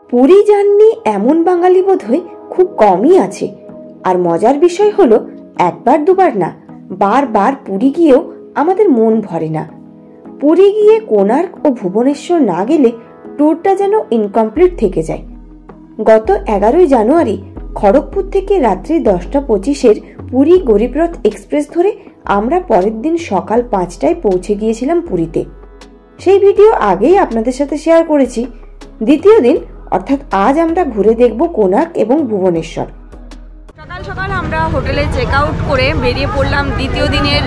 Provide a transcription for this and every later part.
পুরী যাননি এমন বাঙালি বোধহয় খুব কমই আছে। আর মজার বিষয় হলো একবার দুবার না, বারবার পুরী গিয়েও আমাদের মন ভরে না। পুরী গিয়ে কোণার্ক ও ভুবনেশ্বর না গেলে ট্যুরটা যেন ইনকমপ্লিট থেকে যায়। গত 11ই জানুয়ারি খড়গপুর থেকে রাত্রি 10:25 পুরী গরিবরথ এক্সপ্রেস ধরে আমরা পরের দিন সকাল 5টায় পৌঁছে গিয়েছিলাম পুরীতে। সেই ভিডিও আগেই আপনাদের সাথে শেয়ার করেছি। দ্বিতীয় দিন অর্থাৎ আজ আমরা ঘুরে দেখব কোণার্ক এবং ভুবনেশ্বর। সকাল সকাল আমরা হোটেলে চেক আউট করে বেরিয়ে পড়লাম দ্বিতীয় দিনের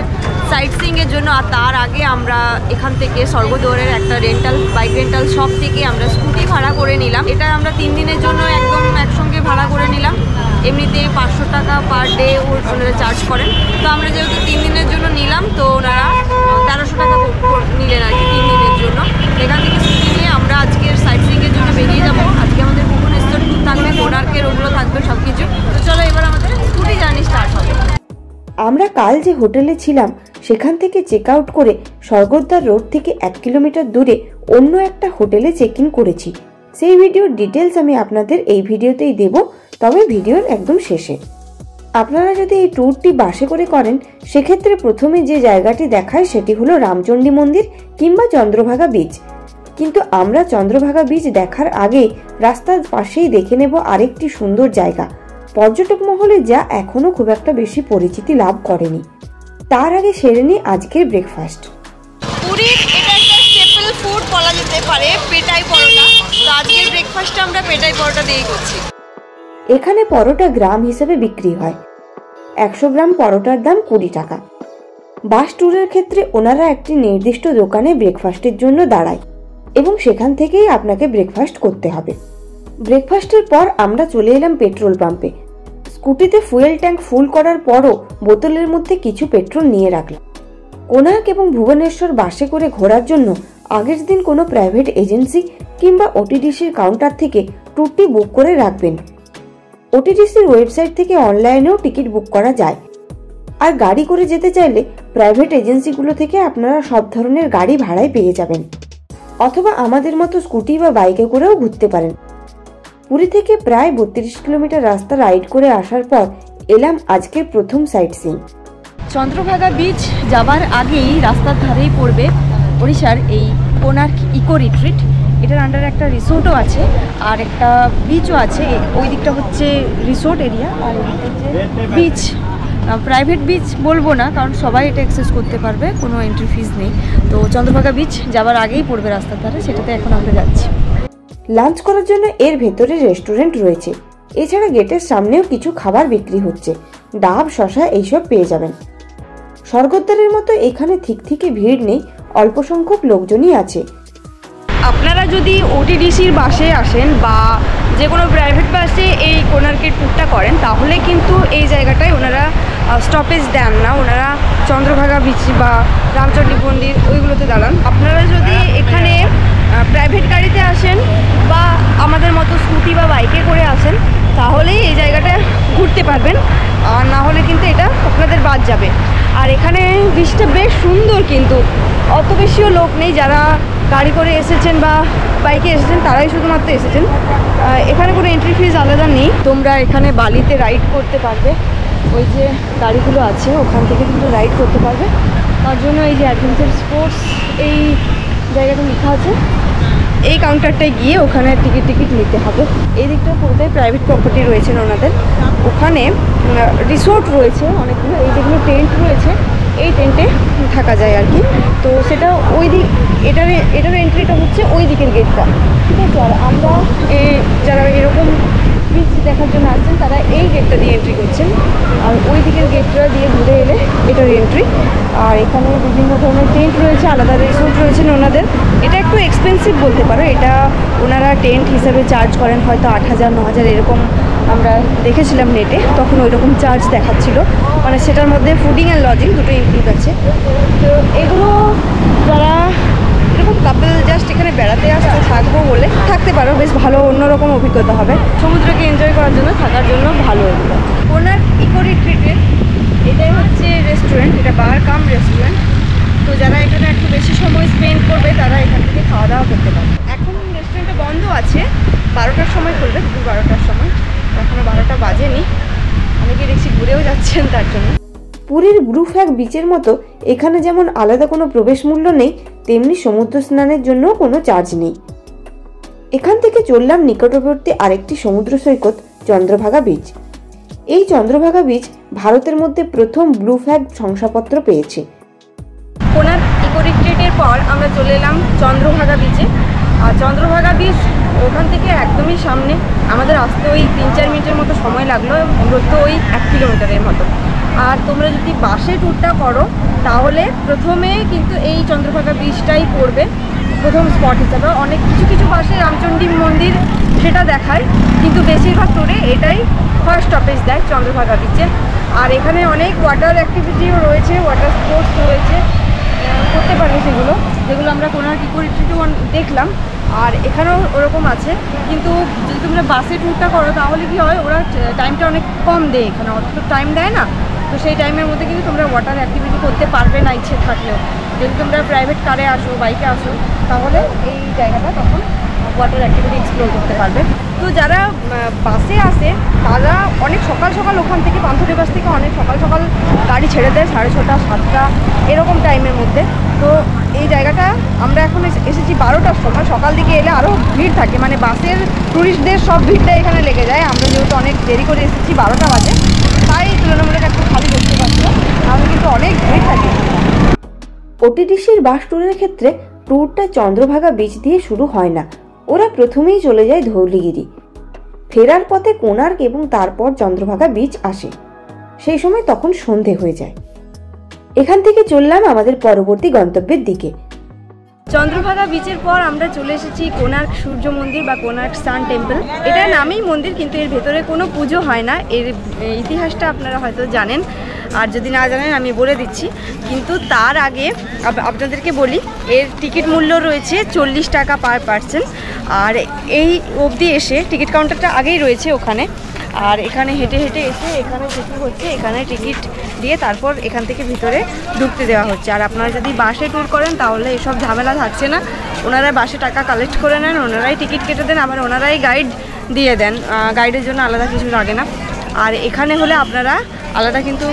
সাইট সিইং এর জন্য। আর তার আগে আমরা এখান থেকে স্বর্গদ্বারের একটা বাইক রেন্টাল শপ থেকে আমরা স্কুটি ভাড়া করে নিলাম। এটা আমরা 3 দিনের জন্য একদম একসঙ্গে ভাড়া করে নিলাম। এমনিতে 500 টাকা পার ডে ওনারা চার্জ করেন। তো আমরা যেহেতু 3 দিনের জন্য নিলাম, তো ওনারা 1300 টাকা নিলেন আর কি 3 দিনের জন্য। এখান থেকে স্কুটি নিয়ে আমরা আজকের সাইট সিইং এর জন্য বেরিয়ে যাবো। আজকে আমাদের ভুবনেশ্বর ট্যুর থাকবে, কোণার্কের ওগুলো থাকবে সব কিছু। তো চলো এবার আমাদের স্কুটি জার্নি স্টার্ট হবে। আমরা কাল যে হোটেলে ছিলাম সেখান থেকে চেক আউট করে স্বর্গদ্বার রোড থেকে 1 কিলোমিটার দূরে অন্য একটা হোটেলে চেক ইন করেছি। সেই ভিডিওর ডিটেলস আমি আপনাদের এই ভিডিওতেই দেব, তবে ভিডিওর একদম শেষে। আপনারা যদি এই ট্যুরটি বাসে করে করেন সেক্ষেত্রে প্রথমে যে জায়গাটি দেখায় সেটি হলো রামচণ্ডী মন্দির কিংবা চন্দ্রভাগা বিচ। কিন্তু আমরা চন্দ্রভাগা বিচ দেখার আগে রাস্তার পাশেই দেখে নেব আরেকটি সুন্দর জায়গা, পর্যটক মহলে যা এখনো খুব একটা বেশি পরিচিতি লাভ করেনি। তার আগে সেরে নিই আজকের ব্রেকফাস্ট। পুরীর এটা একটা স্টেপল ফুড বলা যেতে পারে, পেটাই পরোটা। তো আজকের ব্রেকফাস্টটা আমরা পেটাই পরোটা দিয়েই করছি। এখানে পরোটা গ্রাম হিসেবে বিক্রি হয়। 100 গ্রাম পরোটার দাম 20 টাকা। বাস ট্যুরের ক্ষেত্রে ওনারা একটি নির্দিষ্ট দোকানে ব্রেকফাস্টের জন্য দাঁড়ায় এবং সেখান থেকেই আপনাকে ব্রেকফাস্ট করতে হবে। ব্রেকফাস্টের পর আমরা চলে এলাম পেট্রোল পাম্পে। স্কুটিতে ফুয়েল ট্যাঙ্ক ফুল করার পরও বোতলের মধ্যে কিছু পেট্রোল নিয়ে রাখলাম। কোণার্ক এবং ভুবনেশ্বর বাসে করে ঘোরার জন্য আগের দিন কোনো প্রাইভেট এজেন্সি কিংবা ওটিডিসির কাউন্টার থেকে ট্যুরটি বুক করে রাখবেন। ওটিডিসির ওয়েবসাইট থেকে অনলাইনেও টিকিট বুক করা যায়। আর গাড়ি করে যেতে চাইলে প্রাইভেট এজেন্সিগুলো থেকে আপনারা সব ধরনের গাড়ি ভাড়ায় পেয়ে যাবেন, অথবা আমাদের মতো স্কুটি বা বাইকে করেও ঘুরতে পারেন। পুরী থেকে প্রায় 32 কিলোমিটার রাস্তা রাইড করে আসার পর এলাম আজকের প্রথম সাইট সিইং। চন্দ্রভাগা বিচ যাবার আগেই রাস্তার ধারেই পড়বে ওড়িশার এই কোণার্ক ইকো রিট্রিট। এটার আন্ডারে একটা রিসোর্টও আছে আর একটা বিচও আছে। ওই দিকটা হচ্ছে রিসোর্ট এরিয়া আর বিচ। প্রাইভেট বিচ বলবো না, কারণ সবাই এটা অ্যাক্সেস করতে পারবে, কোনো এন্ট্রি ফিজ নেই। তো চন্দ্রভাগা বিচ যাবার আগেই পড়বে রাস্তার ধারে, সেটাতে এখন আমরা যাচ্ছি। লাঞ্চ করার জন্য এর ভেতরে রেস্টুরেন্ট রয়েছে। এছাড়া গেটের সামনেও কিছু খাবার বিক্রি হচ্ছে, ডাব, শশা এইসব পেয়ে যাবেন। স্বর্গদ্বারের মতো এখানে ঠিক ভিড় নেই, অল্প সংখ্যক লোকজনই আছে। আপনারা যদি ওটিডিসির বাসে আসেন বা যে কোনো প্রাইভেট বাসে এই কোণার্কের ট্যুরটা করেন, তাহলে কিন্তু এই জায়গাটায় ওনারা স্টপেজ দেন না। ওনারা চন্দ্রভাগা বিচ বা রামচণ্ডী মন্দির ওইগুলোতে দাঁড়ান। আপনারা যদি এখানে প্রাইভেট গাড়িতে আসেন বা আমাদের মতো স্কুটি বা বাইকে করে আসেন, তাহলেই এই জায়গাটা ঘুরতে পারবেন, আর না হলে কিন্তু এটা আপনাদের বাদ যাবে। আর এখানে বিচটা বেশ সুন্দর, কিন্তু অত বেশিও লোক নেই। যারা গাড়ি করে এসেছেন বা বাইকে এসেছেন তারাই শুধুমাত্র এসেছেন। এখানে কোনো এন্ট্রি ফিজ আলাদা নেই। তোমরা এখানে বালিতে রাইড করতে পারবে, ওই যে গাড়িগুলো আছে ওখান থেকে কিন্তু রাইড করতে পারবে। তার জন্য এই যে অ্যাডভেঞ্চার স্পোর্টস এই জায়গাটা লেখা আছে, এই কাউন্টারটায় গিয়ে ওখানে টিকিট নিতে হবে। এই দিকটা পুরোটাই প্রাইভেট প্রপার্টি রয়েছে ওনাদের। ওখানে রিসোর্ট রয়েছে অনেকগুলো, এই যেগুলো টেন্ট রয়েছে এই টেন্টে থাকা যায় আর কি। তো সেটা ওই দিক, এটার এন্ট্রিটা হচ্ছে ওই দিকের গেটটা, ঠিক আছে। আর আমরা যারা এরকম বিচ দেখার জন্য আসছেন তারা এই গেটটা দিয়ে এন্ট্রি করছেন, আর ওই দিকের গেটটা দিয়ে ঘুরে এলে এটার এন্ট্রি। আর এখানে বিভিন্ন ধরনের টেন্ট রয়েছে, আলাদা রিসোর্ট রয়েছেন ওনাদের। এটা একটু এক্সপেন্সিভ বলতে পারো, এটা ওনারা টেন্ট হিসেবে চার্জ করেন হয়তো 8000 9000 এরকম। আমরা দেখেছিলাম নেটে, তখন ওই রকম চার্জ দেখাচ্ছিল, মানে সেটার মধ্যে ফুডিং অ্যান্ড লজিং দুটো ইনক্লুড আছে। তো এগুলো যারা এরকম কাপল জাস্ট এখানে বেড়াতে আসতে থাকবো বলে থাকতে পারো, বেশ ভালো অন্যরকম অভিজ্ঞতা হবে। সমুদ্রকে এনজয় করার জন্য, থাকার জন্য ভালো এগুলো। কোণার্ক ইকো রিট্রিটের এটাই হচ্ছে রেস্টুরেন্ট, এটা বার কাম রেস্টুরেন্ট। তো যারা এখানে একটু বেশি সময় স্পেন্ড করবে তারা এখান থেকে খাওয়া দাওয়া করতে পারবে। এখন রেস্টুরেন্টটা বন্ধ আছে, 12টার সময় খুলবে, দুপুর 12টার সময়। এখনও 12টা বাজেনি, অনেকে দেখছি ঘুরেও যাচ্ছেন তার জন্য। পুরীর ব্লু ফ্ল্যাগ বিচের মতো এখানে যেমন আলাদা কোনো প্রবেশ মূল্য নেই, তেমনি সমুদ্র স্নানের জন্য কোনো চার্জ নেই। এখান থেকে চললাম নিকটবর্তী আরেকটি সমুদ্র সৈকত চন্দ্রভাগা বিচ। এই চন্দ্রভাগা বিচ ভারতের মধ্যে প্রথম ব্লু ফ্ল্যাগ শংসাপত্র পেয়েছে। কোনার্ক ইকো রিট্রিটের পর আমরা চলে এলাম চন্দ্রভাগা বিচে। আর চন্দ্রভাগা বিচ ওখান থেকে একদমই সামনে, আমাদের আসতে ওই 3-4 মিনিটের মতো সময় লাগলো, দূরত্ব ওই 1 কিলোমিটারের মতো। আর তোমরা যদি বাসে ট্যুরটা করো তাহলে প্রথমে কিন্তু এই চন্দ্রভাগা বিচটাই পড়বে প্রথম স্পট হিসাবে। অনেক কিছু বাসে রামচণ্ডী মন্দির সেটা দেখায়, কিন্তু বেশিরভাগ ট্যুরে এটাই ফার্স্ট স্টপেজ দেয় চন্দ্রভাগা বিচে। আর এখানে অনেক ওয়াটার অ্যাক্টিভিটিও রয়েছে, ওয়াটার স্পোর্টস রয়েছে, করতে পারবে সেগুলো, যেগুলো আমরা কোনার্ক ইকো রিট্রিটে দেখলাম। আর এখানেও ওরকম আছে, কিন্তু যদি তোমরা বাসে ট্যুরটা করো তাহলে কি হয়, ওরা টাইমটা অনেক কম দেয়, এখানে অত টাইম দেয় না। তো সেই টাইমের মধ্যে কিন্তু তোমরা ওয়াটার অ্যাক্টিভিটি করতে পারবে না ইচ্ছে থাকলেও। যদি তোমরা প্রাইভেট কারে আসো, বাইকে আসো, তাহলে এই জায়গাটা তখন ওয়াটার অ্যাক্টিভিটি এক্সপ্লোর করতে পারবে। তো যারা বাসে আসে তারা অনেক সকাল সকাল ওখান থেকে পান্থপথ বাস থেকে অনেক সকাল সকাল গাড়ি ছেড়ে দেয়, 6:30, 7টা এরকম টাইমের মধ্যে। তো এই জায়গাটা আমরা এখন এসেছি 12টার সময়, সকাল দিকে এলে আরও ভিড় থাকে, মানে বাসের ট্যুরিস্টদের সব ভিড়টা এখানে লেগে যায়। আমরা যেহেতু অনেক দেরি করে এসেছি, 12টা বাজে, তাই তুলনামূলক একটু খালি দেখতে পাচ্ছ, তাহলে কিন্তু অনেক ভিড় থাকে। ওটিডিসির বাস ট্যুরের ক্ষেত্রে ট্যুরটা চন্দ্রভাগা বিচ দিয়ে শুরু হয় না, ওরা প্রথমেই চলে যায় ধৌলিগিরি। ফেরার পথে কোনার্ক এবং তারপর চন্দ্রভাগা বিচ আসে, সেই সময় তখন সন্ধে হয়ে যায়। এখান থেকে চললাম আমাদের পরবর্তী গন্তব্যের দিকে। চন্দ্রভাগা বিচের পর আমরা চলে এসেছি কোনার্ক সূর্য মন্দির বা কোনার্ক সান টেম্পল। এটা নামেই মন্দির, কিন্তু এর ভেতরে কোনো পুজো হয় না। এর ইতিহাসটা আপনারা হয়তো জানেন, আর যদি না জানেন আমি বলে দিচ্ছি। কিন্তু তার আগে আপনাদেরকে বলি, এর টিকিট মূল্য রয়েছে 40 টাকা পার পার্সন। আর এই অবধি এসে টিকিট কাউন্টারটা আগেই রয়েছে ওখানে, আর এখানে হেঁটে হেঁটে এসে এখানে টিকিট হচ্ছে, এখানে টিকিট দিয়ে তারপর এখান থেকে ভিতরে ঢুকতে দেওয়া হচ্ছে। আর আপনারা যদি বাসে ট্যুর করেন তাহলে এসব ঝামেলা থাকছে না, ওনারা বাসে টাকা কালেক্ট করে নেন, ওনারাই টিকিট কেটে দেন, আবার ওনারাই গাইড দিয়ে দেন, গাইডের জন্য আলাদা কিছু লাগে না। আর এখানে হলে আপনারা আলাদা কিন্তু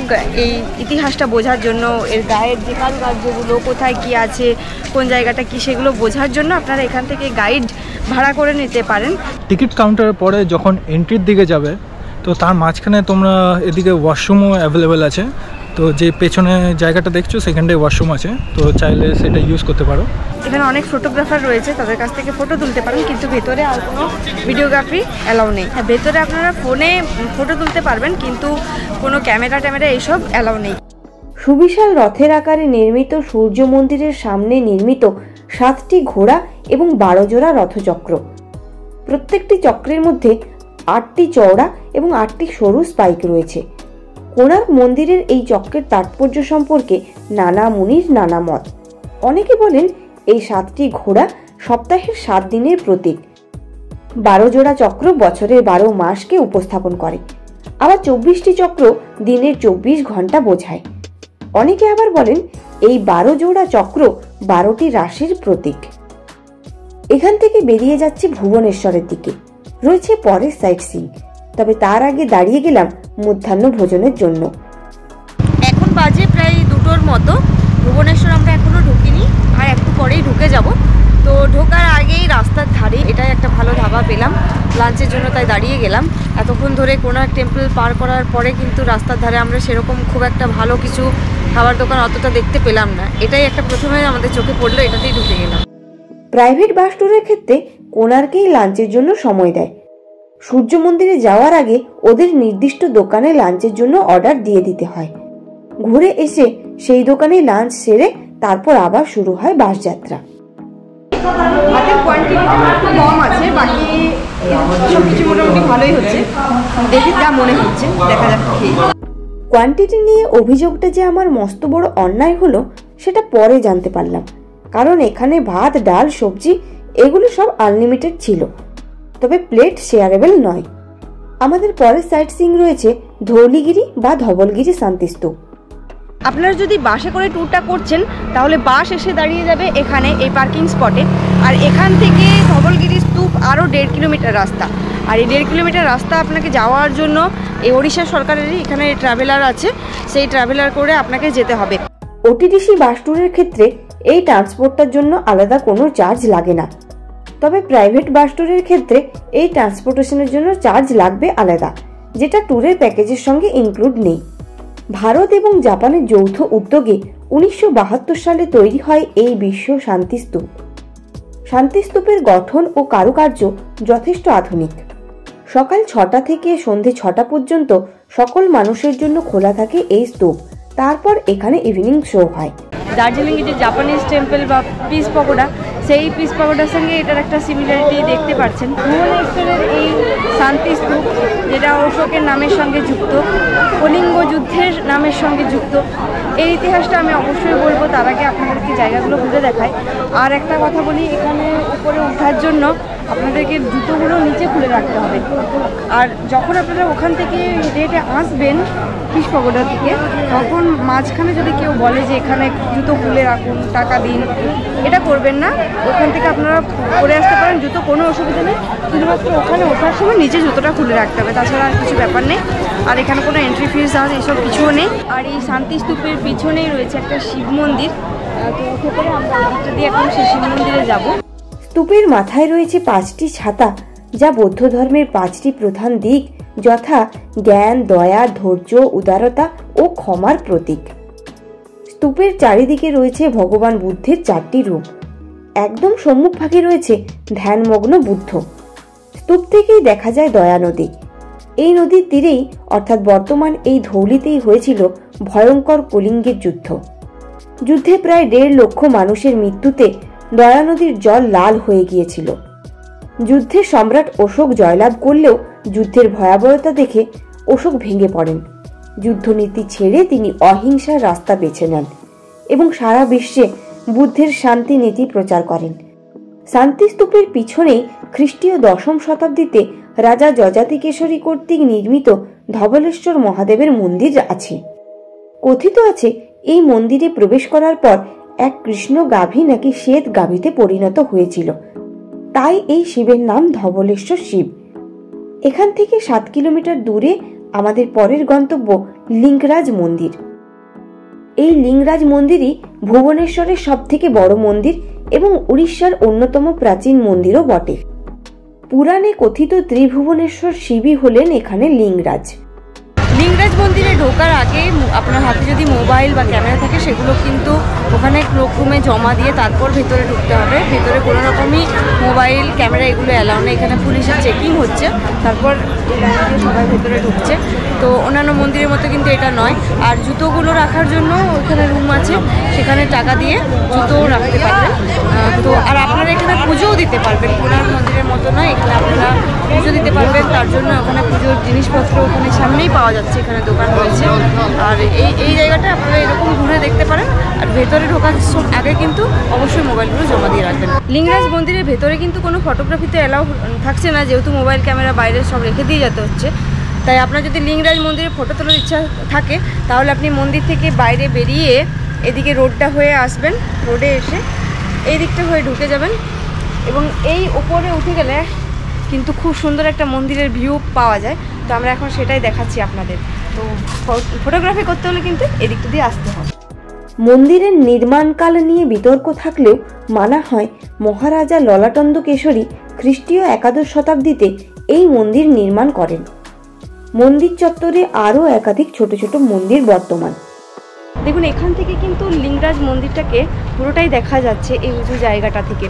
এই ইতিহাসটা বোঝার জন্য, এর গায়ের যে কারুকার্যগুলো কোথায় কি আছে, কোন জায়গাটা কি, সেগুলো বোঝার জন্য আপনারা এখান থেকে গাইড ভাড়া করে নিতে পারেন। টিকিট কাউন্টারের পরে যখন এন্ট্রির দিকে যাবে, তো তার মাঝখানে তোমরা এদিকে ওয়াশরুমও অ্যাভেলেবেল আছে। তো যে পেছনে জায়গাটা দেখছো সেখানটায় ওয়াশরুম আছে, তো চাইলে সেটা ইউজ করতে পারো। এখানে অনেক ফটোগ্রাফার রয়েছে, তাদের কাছ থেকে ফটো তুলতে পারেন, কিন্তু ভেতরে আর কোনো ভিডিওগ্রাফি অ্যালাউ নেই। হ্যাঁ, ভেতরে আপনারা ফোনে ফটো তুলতে পারবেন, কিন্তু কোনো ক্যামেরা এইসব অ্যালাউ নেই। সুবিশাল রথের আকারে নির্মিত সূর্য মন্দিরের সামনে নির্মিত 7টি ঘোড়া এবং 12 জোড়া রথচক্র। প্রত্যেকটি চক্রের মধ্যে 8টি চওড়া এবং 8টি সরু স্পাইক রয়েছে। কোনার্ক মন্দিরের এই চক্রের তাৎপর্য সম্পর্কে নানা মুনির নানা মত। অনেকে বলেন এই 7টি ঘোড়া সপ্তাহের 7 দিনের প্রতীক। 12 জোড়া চক্র বছরের 12 মাসকে উপস্থাপন করে, আবার 24টি চক্র দিনের 24 ঘন্টা বোঝায়। অনেকে আবার বলেন এই 12 জোড়া চক্র 12টি রাশির প্রতীক। এখান থেকে বেরিয়ে যাচ্ছে ভুবনেশ্বরের দিকে, রয়েছে পরের সাইট সিইং। তবে তার আগে দাঁড়িয়ে গেলাম মধ্যাহ্ন ভোজনের জন্য। এখন বাজে প্রায় 2টোর মতো। ভুবনেশ্বর আমরা এখনো ঢুকিনি, আর একটু পরেই ঢুকে যাব। তো ঢোকার আগেই রাস্তার ধারে এটাই একটা ভালো ধাবা পেলাম লাঞ্চের জন্য, তাই দাঁড়িয়ে গেলাম। এতক্ষণ ধরে কোনার্ক টেম্পল পার করার পরে কিন্তু রাস্তার ধারে আমরা সেরকম খুব একটা ভালো কিছু খাবার দোকান অতটা দেখতে পেলাম না। এটাই একটা প্রথমে আমাদের চোখে পড়লো, এটাতেই ঢুকে গেলাম। প্রাইভেট বাস ট্যুরের ক্ষেত্রে কোনার্কেই লাঞ্চের জন্য সময় দেয়। সূর্য মন্দিরে যাওয়ার আগে ওদের নির্দিষ্ট দোকানে লাঞ্চের জন্য অর্ডার দিয়ে দিতে হয়। ঘুরে এসে সেই দোকানে লাঞ্চ সেরে তারপর আবার শুরু হয় বাস যাত্রা। ভাতের কোয়ান্টিটিটা একটু কম আছে, বাকি সব কিছু মোটামুটি ভালোই হচ্ছে, দেখে যা মনে হচ্ছে, দেখা যাক। কোয়ান্টিটি নিয়ে অভিযোগটা যে আমার মস্ত বড় অন্যায় হলো সেটা পরে জানতে পারলাম, কারণ এখানে ভাত, ডাল, সবজি এগুলো সব আনলিমিটেড ছিল, তবে প্লেট শেয়ারেবল নয়। আমাদের পরের সাইট সিইং রয়েছে ধৌলিগিরি বা ধবলগিরি শান্তিস্তূপ। আপনারা যদি বাসে করে ট্যুরটা করছেন তাহলে বাস এসে দাঁড়িয়ে যাবে এখানে এই পার্কিং স্পটে, আর এখান থেকে ধবলগিরি স্তূপ আরও 1.5 কিলোমিটার রাস্তা। আর এই 1.5 কিলোমিটার রাস্তা আপনাকে যাওয়ার জন্য এই ওড়িশা সরকারেরই এখানে ট্রাভেলার আছে, সেই ট্রাভেলার করে আপনাকে যেতে হবে। ওটিডিসি বাস ট্যুরের ক্ষেত্রে এই ট্রান্সপোর্টটার জন্য আলাদা কোনো চার্জ লাগে না, তবে প্রাইভেট বাস ট্যুরের ক্ষেত্রে এই ট্রান্সপোর্টেশনের জন্য চার্জ লাগবে আলাদা, যেটা ট্যুরের প্যাকেজের সঙ্গে ইনক্লুড নেই। ভারত এবং জাপানের যৌথ উদ্যোগে 1972 সালে তৈরি হয় এই বিশ্ব শান্তিস্তূপ। শান্তিস্তূপের গঠন ও কারুকার্য যথেষ্ট আধুনিক। সকাল 6টা থেকে সন্ধে 6টা পর্যন্ত সকল মানুষের জন্য খোলা থাকে এই স্তূপ। তারপর এখানে ইভিনিং শো হয়। দার্জিলিংয়ে যে জাপানিজ টেম্পল বা পিস পকোড়া, সেই পিস পকোড়ার সঙ্গে এটার একটা সিমিলারিটি দেখতে পাচ্ছেন। ভুবনেশ্বরের এই শান্তিস্তূপ, যেটা অশোকের নামের সঙ্গে যুক্ত, কলিঙ্গ যুদ্ধের নামের সঙ্গে যুক্ত, এই ইতিহাসটা আমি অবশ্যই বলবো। তার আগে আপনাদেরকে জায়গাগুলো ঘুরে দেখাই। আর একটা কথা বলি, এখানে উপরে ওঠার জন্য আপনাদেরকে জুতোগুলো নিচে খুলে রাখতে হবে। আর যখন আপনারা ওখান থেকে হেঁটে আসবেন ফিশ পকোড়ার দিকে, তখন মাঝখানে যদি কেউ বলে যে এখানে জুতো খুলে রাখুন, টাকা দিন, এটা করবেন না। ওখান থেকে আপনারা পরে আসতে পারেন, জুতো কোনো অসুবিধা নেই। শুধুমাত্র ওখানে ওঠার সময় নিচে জুতোটা খুলে রাখতে হবে, তাছাড়া আর কিছু ব্যাপার নেই। আর এখানে কোনো এন্ট্রি ফিস আছে এসব কিছুও নেই। আর এই শান্তিস্তূপের পিছনেই রয়েছে একটা শিব মন্দির, তো সেখানে আমরা ওটা দিয়ে এখন সেই শিব মন্দিরে যাবো। স্তূপের মাথায় রয়েছে 5টি ছাতা, যা বৌদ্ধ ধর্মের 5টি প্রধান দিক, যথা জ্ঞান, দয়া, ধৈর্য, উদারতা ও ক্ষমার প্রতীক। স্তূপের চারিদিকে রয়েছে ভগবান বুদ্ধের 4টি রূপ। একদম সম্মুখভাগে রয়েছে ধ্যানমগ্ন বুদ্ধ। স্তূপ থেকেই দেখা যায় দয়া নদী। এই নদীর তীরেই, অর্থাৎ বর্তমান এই ধৌলিতেই হয়েছিল ভয়ঙ্কর কলিঙ্গের যুদ্ধ। যুদ্ধে প্রায় 1.5 লক্ষ মানুষের মৃত্যুতে দয়া নদীর জল লাল হয়ে গিয়েছিল। যুদ্ধে সম্রাট অশোক জয়লাভ করলেও যুদ্ধের ভয়াবহতা দেখে অশোক ভেঙে পড়েন। যুদ্ধনীতি ছেড়ে তিনি অহিংসার রাস্তা বেছে নেন এবং সারা বিশ্বে বুদ্ধের শান্তি নীতি প্রচার করেন। শান্তিস্তূপের পিছনেই খ্রিস্টীয় 10ম শতাব্দীতে রাজা যযাতি কেশরী কর্তৃক নির্মিত ধবলেশ্বর মহাদেবের মন্দির আছে। কথিত আছে এই মন্দিরে প্রবেশ করার পর এক কৃষ্ণ গাভী নাকি শ্বেত গাভীতে পরিণত হয়েছিল, তাই এই শিবের নাম ধবলেশ্বর শিব। এখান থেকে 7 কিলোমিটার দূরে আমাদের পরের গন্তব্য লিঙ্গরাজ মন্দির। এই লিঙ্গরাজ মন্দিরই ভুবনেশ্বরের সবথেকে বড় মন্দির এবং উড়িষ্যার অন্যতম প্রাচীন মন্দিরও বটে। পুরাণে কথিত ত্রিভুবনেশ্বর শিবই হলেন এখানে লিঙ্গরাজ। লিঙ্গরাজ মন্দিরে ঢোকার আগে আপনার হাতে যদি মোবাইল বা ক্যামেরা থাকে, সেগুলো কিন্তু ওখানে ক্লোকরুমে জমা দিয়ে তারপর ভেতরে ঢুকতে হবে। ভেতরে কোনো রকমই মোবাইল, ক্যামেরা এগুলো অ্যালাউ নেই। এখানে পুলিশের চেকিং হচ্ছে, তারপর সবাই ভেতরে ঢুকছে। তো অন্যান্য মন্দিরের মতো কিন্তু এটা নয়। আর জুতোগুলো রাখার জন্য ওখানে রুম আছে, সেখানে টাকা দিয়ে জুতোও রাখতে পারবেন। তো আর আপনারা এখানে পুজোও দিতে পারবেন, কোনার মন্দিরের মতো নয়, এখানে আপনারা পুজো দিতে পারবেন। তার জন্য ওখানে পুজোর জিনিসপত্র ওখানে সামনেই পাওয়া যাচ্ছে, এখানে দোকান রয়েছে। আর এই জায়গাটা আপনারা এরকম ঘুরে দেখতে পারেন। আর ভেতরে ঢোকার আগে কিন্তু অবশ্যই মোবাইলগুলো জমা দিয়ে রাখবেন। লিঙ্গরাজ মন্দিরের ভেতরে কিন্তু কোনো ফটোগ্রাফিতে অ্যালাউ থাকছে না, যেহেতু মোবাইল ক্যামেরা বাইরে সব রেখে দিয়ে যেতে হচ্ছে। তাই আপনার যদি লিঙ্গরাজ মন্দিরে ফটো তোলার ইচ্ছা থাকে, তাহলে আপনি মন্দির থেকে বাইরে বেরিয়ে এদিকে রোডটা হয়ে আসবেন। রোডে এসে এই দিকটা হয়ে ঢুকে যাবেন এবং এই উপরে উঠে গেলে কিন্তু খুব সুন্দর একটা মন্দিরের ভিউ পাওয়া যায়। তো আমরা এখন সেটাই দেখাচ্ছি আপনাদের। তো ফটোগ্রাফি করতে হলে কিন্তু এদিকটা দিয়ে আসতে হবে। মন্দিরের নির্মাণকাল নিয়ে বিতর্ক থাকলেও মানা হয় মহারাজা ললাটন্দ কেশরী খ্রিস্টীয় 11 শতাব্দীতে এই মন্দির নির্মাণ করেন। মন্দির চত্বরে আরও একাধিক ছোট ছোট মন্দির বর্তমান। দেখুন, এখান থেকে কিন্তু লিঙ্গরাজ মন্দিরটাকে পুরোটাই দেখা যাচ্ছে এই উঁচু জায়গাটা থেকে।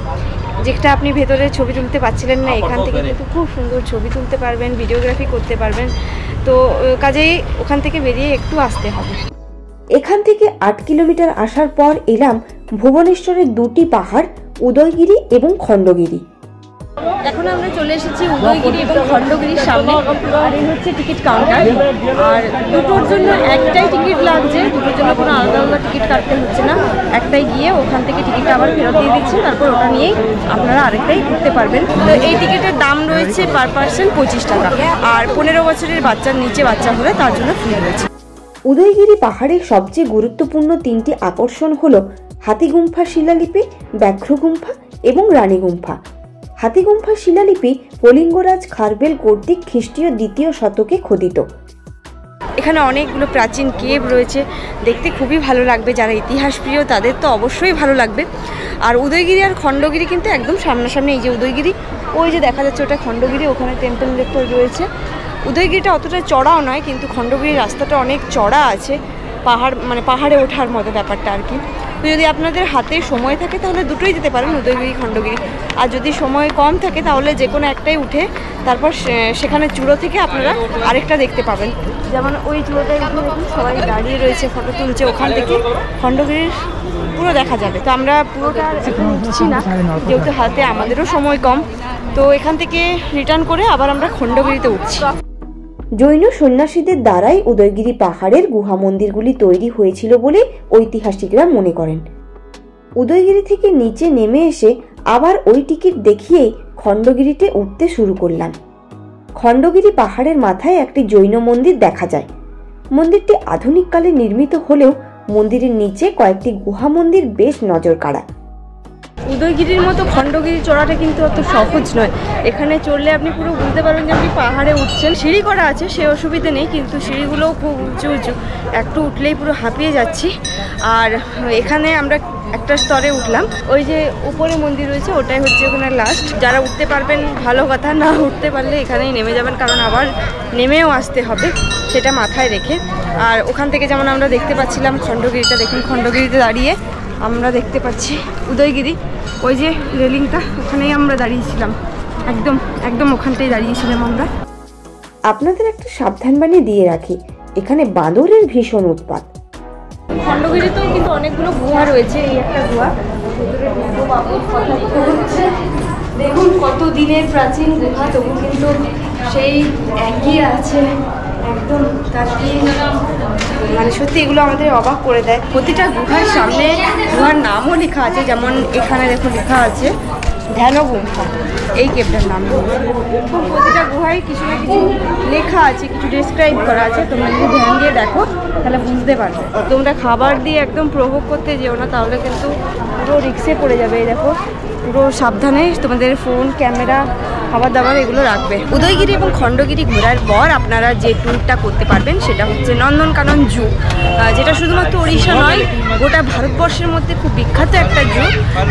যেটা আপনি ভেতরে ছবি তুলতে পারছিলেন না, এখান থেকে কিন্তু খুব সুন্দর ছবি তুলতে পারবেন, ভিডিওগ্রাফি করতে পারবেন। তো কাজেই ওখান থেকে বেরিয়ে একটু আসতে হবে। এখান থেকে 8 কিলোমিটার আসার পর এলাম ভুবনেশ্বরের 2টি পাহাড়, উদয়গিরি এবং খণ্ডগিরি। এখন আমরা চলে এসেছি উদয়গিরি এবং খণ্ডগিরির সামনে। আর এই হচ্ছে টিকিট কাউন্টার। আর দুটোর জন্য একটাই টিকিট লাগছে, দুটোর জন্য কোনো আলাদা আলাদা টিকিট কাটতে হচ্ছে না। একটাই গিয়ে ওখান থেকে টিকিটটা আবার ফেরত দিয়ে দিচ্ছে, তারপর ওটা নিয়েই আপনারা আরেকটাই উঠতে পারবেন। তো এই টিকিটের দাম রয়েছে পার পার্সন 25 টাকা। আর 15 বছরের বাচ্চার নিচে বাচ্চা হলে তার জন্য ফ্রি রয়েছে। উদয়গিরি পাহাড়ের সবচেয়ে গুরুত্বপূর্ণ 3টি আকর্ষণ হল হাতিগুম্ফা শিলালিপি, ব্যাঘ্র গুম্ফা এবং রানী গুম্ফা। হাতিগুম্ফা শিলালিপি কলিঙ্গরাজ খারবেল কর্তৃক খ্রিস্টীয় 2য় শতকে খোদিত। এখানে অনেকগুলো প্রাচীন কেভ রয়েছে, দেখতে খুবই ভালো লাগবে। যারা ইতিহাস প্রিয় তাদের তো অবশ্যই ভালো লাগবে। আর উদয়গিরি আর খণ্ডগিরি কিন্তু একদম সামনাসামনি। এই যে উদয়গিরি, ওই যে দেখা যাচ্ছে ওটা খণ্ডগিরি, ওখানে টেম্পল দেখতে রয়েছে। উদয়গিরিটা অতটা চড়াও নয়, কিন্তু খণ্ডগিরির রাস্তাটা অনেক চড়া আছে, পাহাড় মানে পাহাড়ে ওঠার মতো ব্যাপারটা আর কি। তো যদি আপনাদের হাতে সময় থাকে তাহলে দুটোই যেতে পারেন, উদয়গিরি খণ্ডগিরি। আর যদি সময় কম থাকে তাহলে যে কোনো একটাই উঠে তারপর সেখানে চূড়ো থেকে আপনারা আরেকটা দেখতে পাবেন। যেমন ওই চূড়োটায় উঠে দেখুন সবাই দাঁড়িয়ে রয়েছে, ফটো তুলছে, ওখান থেকে খণ্ডগিরির পুরো দেখা যাবে। তো আমরা পুরোটা উঠছি না, যেহেতু হাতে আমাদেরও সময় কম। তো এখান থেকে রিটার্ন করে আবার আমরা খণ্ডগিরিতে উঠছি। জৈন সন্ন্যাসীদের দ্বারাই উদয়গিরি পাহাড়ের গুহা মন্দিরগুলি তৈরি হয়েছিল বলে ঐতিহাসিকরা মনে করেন। উদয়গিরি থেকে নিচে নেমে এসে আবার ওই টিকিট দেখিয়েই খণ্ডগিরিতে উঠতে শুরু করলাম। খণ্ডগিরি পাহাড়ের মাথায় একটি জৈন মন্দির দেখা যায়। মন্দিরটি আধুনিক কালে নির্মিত হলেও মন্দিরের নিচে কয়েকটি গুহা মন্দির বেশ নজর কাড়া। উদয়গিরির মতো খণ্ডগিরি চড়াটা কিন্তু অত সহজ নয়। এখানে চড়লে আপনি পুরো বুঝতে পারবেন যে আপনি পাহাড়ে উঠছেন। সিঁড়ি করা আছে, সে অসুবিধে নেই, কিন্তু সিঁড়িগুলোও খুব উঁচু উঁচু, একটু উঠলেই পুরো হাঁপিয়ে যাচ্ছি। আর এখানে আমরা একটা স্তরে উঠলাম, ওই যে উপরে মন্দির রয়েছে ওটাই হচ্ছে ওখানে লাস্ট। যারা উঠতে পারবেন ভালো কথা, না উঠতে পারলে এখানেই নেমে যাবেন, কারণ আবার নেমেও আসতে হবে, সেটা মাথায় রেখে। আর ওখান থেকে যেমন আমরা দেখতে পাচ্ছিলাম খণ্ডগিরিটা, দেখুন খণ্ডগিরিতে দাঁড়িয়ে আমরা দেখতে পাচ্ছি উদয়গিরি। ওই যে রেলিংটা, ওখানেই আমরা দাঁড়িয়েছিলাম, একদম একদম ওখানটাই দাঁড়িয়েছিলাম আমরা। আপনাদের একটা সাবধানবাণী দিয়ে রাখি, এখানে বাঁদরের ভীষণ উৎপাত। খণ্ডগিরিতেও কিন্তু অনেকগুলো গুহা রয়েছে, এই একটা গুহা, দেখুন কত দিনের প্রাচীন গুহা, তবু কিন্তু সেই একই আছে একদম। মানে সত্যি এগুলো আমাদের অবাক করে দেয়। প্রতিটা গুহার সামনে গুহার নামও লেখা আছে, যেমন এখানে দেখো লেখা আছে ধ্যানগুম্ফা, এই কেভটার নাম। প্রতিটা গুহায় কিছু না কিছু লেখা আছে, কিছু ডেসক্রাইব করা আছে। তোমরা যদি ধ্যান দিয়ে দেখো তাহলে বুঝতে পারবে। তোমরা খাবার দিয়ে একদম প্রভোগ করতে যেও না, তাহলে কিন্তু পুরো রিক্সে পড়ে যাবে। এই দেখো, পুরো সাবধানে তোমাদের ফোন, ক্যামেরা, খাবার দাবার এগুলো রাখবে। উদয়গিরি এবং খণ্ডগিরি ঘোরার পর আপনারা যে ট্যুরটা করতে পারবেন সেটা হচ্ছে নন্দনকানন জু, যেটা শুধুমাত্র ওড়িশা নয়, গোটা ভারতবর্ষের মধ্যে খুব বিখ্যাত একটা জু।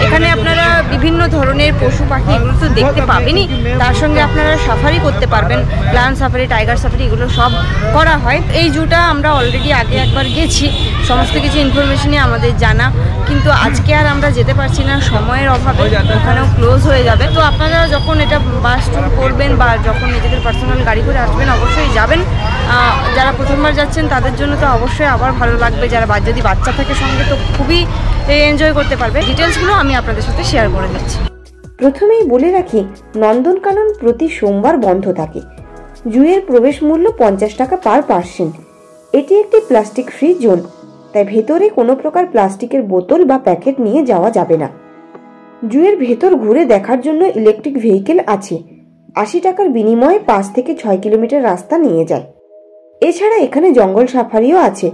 এখানে আপনারা বিভিন্ন ধরনের পশু পাখি এগুলো তো দেখতে পাবেনই, তার সঙ্গে আপনারা সাফারি করতে পারবেন, লায়ন সাফারি, টাইগার সাফারি, এগুলো সব করা হয়। এই জুটা আমরা অলরেডি আগে একবার গেছি, সমস্ত কিছু ইনফরমেশনই আমাদের জানা, কিন্তু আজকে আর আমরা যেতে পারছি না সময়ের অভাবে, ওখানেও ক্লোজ হয়ে যাবে। তো আপনারা যখন এটা বাস ট্যুর করবেন বা যখন নিজেদের পার্সোনাল গাড়ি করে আসবেন অবশ্যই যাবেন। যারা প্রথমবার যাচ্ছেন তাদের জন্য তো অবশ্যই আবার ভালো লাগবে, যারা যদি বাচ্চা থাকে সঙ্গে তো খুবই এনজয় করতে পারবে। ডিটেলসগুলো আমি আপনাদের সাথে শেয়ার করে দিচ্ছি। প্রথমেই বলে রাখি, নন্দনকানন প্রতি সোমবার বন্ধ থাকে। জুয়ের প্রবেশ মূল্য 50 টাকা পার পার্সন। এটি একটি প্লাস্টিক ফ্রি জোন, তাই ভেতরে কোনো প্রকার প্লাস্টিকের বোতল বা প্যাকেট নিয়ে যাওয়া যাবে না। জুয়ের ভেতর ঘুরে দেখার জন্য ইলেকট্রিক ভেহিকেল আছে। 80 টাকার বিনিময়ে 5 থেকে 6 কিলোমিটার রাস্তা নিয়ে যায়। এছাড়া এখানে জঙ্গল সাফারিও আছে,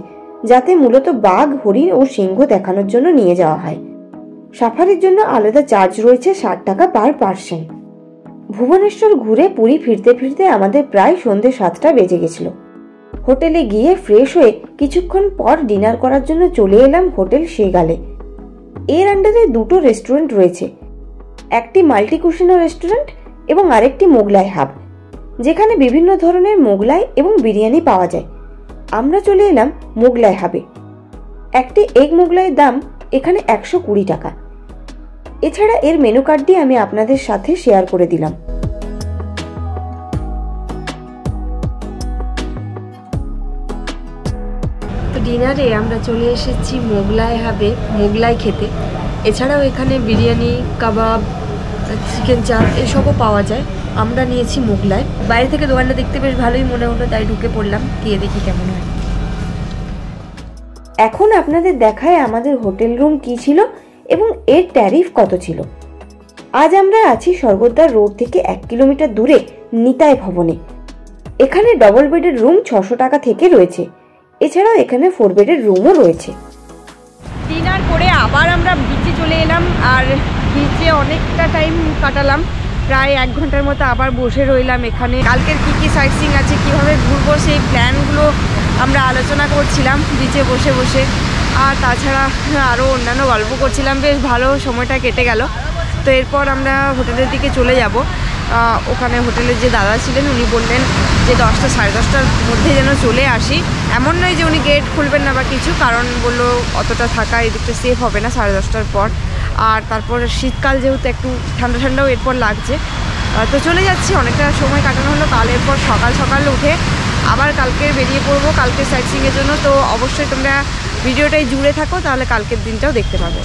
যাতে মূলত বাঘ, হরিণ ও সিংহ দেখানোর জন্য নিয়ে যাওয়া হয়। সাফারির জন্য আলাদা চার্জ রয়েছে 60 টাকা পার পার্সন। ভুবনেশ্বর ঘুরে পুরী ফিরতে ফিরতে আমাদের প্রায় সন্ধ্যে 7টা বেজে গেছিল। হোটেলে গিয়ে ফ্রেশ হয়ে কিছুক্ষণ পর ডিনার করার জন্য চলে এলাম হোটেল সেগালে। এর আন্ডারে দুটো রেস্টুরেন্ট রয়েছে, একটি মাল্টি কুশিনো রেস্টুরেন্ট এবং আরেকটি মোগলাই হাব, যেখানে বিভিন্ন ধরনের মোগলাই এবং বিরিয়ানি পাওয়া যায়। আমরা চলে এলাম মোগলাই হাবে। একটি এগ মোগলাইয়ের দাম এখানে 120 টাকা। এছাড়া এর মেনু কার্ডটি আমি আপনাদের সাথে শেয়ার করে দিলাম। ডিনারে আমরা চলে এসেছি মোগলাই হাবে মোগলাই খেতে। এছাড়াও এখানে বিরিয়ানি, কাবাব, চিকেন চাপ এসবও পাওয়া যায়। আমরা নিয়েছি মোগলাই। বাইরে থেকে দোকানটা দেখতে বেশ ভালোই মনে হলো, তাই ঢুকে পড়লাম, গিয়ে দেখি কেমন হয়। এখন আপনাদের দেখায় আমাদের হোটেল রুম কি ছিল এবং এর ট্যারিফ কত ছিল। আজ আমরা আছি স্বর্গদ্বার রোড থেকে 1 কিলোমিটার দূরে নিতাই ভবনে। এখানে ডবল বেডের রুম 600 টাকা থেকে রয়েছে। এছাড়াও এখানে 4 বেডের রুমও রয়েছে। ডিনার করে আবার আমরা বিচে চলে এলাম, আর বিচে অনেকটা টাইম কাটালাম। প্রায় 1 ঘন্টার মতো আবার বসে রইলাম এখানে। কালকের কী সাইট সিইং আছে, কীভাবে ঘুরবো, সেই প্ল্যানগুলো আমরা আলোচনা করছিলাম বিচে বসে বসে। আর তাছাড়া আরও অন্যান্য গল্প করছিলাম, বেশ ভালো সময়টা কেটে গেল। তো এরপর আমরা হোটেলের দিকে চলে যাব। ওখানে হোটেলের যে দাদা ছিলেন উনি বললেন যে 10টা সাড়ে 10টার মধ্যে যেন চলে আসি। এমন নয় যে উনি গেট খুলবেন না বা কিছু, কারণ বললো অতটা থাকা এদিকটা সেফ হবে না 10:30টার পর। আর তারপর শীতকাল যেহেতু একটু ঠান্ডা ঠান্ডাও এরপর লাগছে, তো চলে যাচ্ছি। অনেকটা সময় কাটানো হলো। কাল এরপর সকাল সকাল উঠে আবার কালকে বেরিয়ে পড়বো কালকে সাইট সিইংয়ের জন্য। তো অবশ্যই তোমরা ভিডিওটাই জুড়ে থাকো, তাহলে কালকের দিনটাও দেখতে পাবে।